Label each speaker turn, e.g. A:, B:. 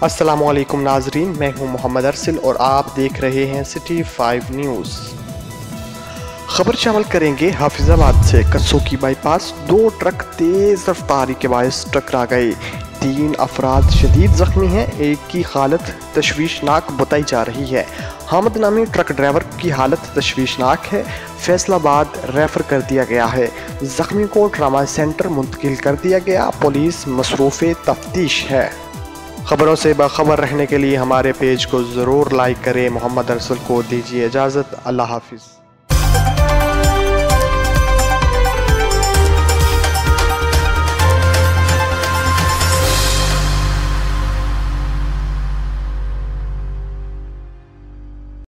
A: अस्सलामुअलैकुम नाजरीन, मैं हूं मोहम्मद अरसिल और आप देख रहे हैं सिटी 5 न्यूज़। खबर शामिल करेंगे हाफिजाबाद से कसोकी बाईपास 2 ट्रक तेज़ रफ्तारी के बायस टकरा गए। 3 अफराद शदीद ज़ख्मी हैं, एक की हालत तशवीशनाक बताई जा रही है। हामिद नामी ट्रक ड्राइवर की हालत तशवीशनाक है, फैसलाबाद रेफर कर दिया गया है। ज़ख्मी को ट्रामा सेंटर मुंतकिल कर दिया गया। पुलिस मसरूफ़ तफ्तीश है। खबरों से बाखबर रहने के लिए हमारे पेज को ज़रूर लाइक करें। मोहम्मद अरसल को दीजिए इजाज़त। अल्लाह हाफिज़।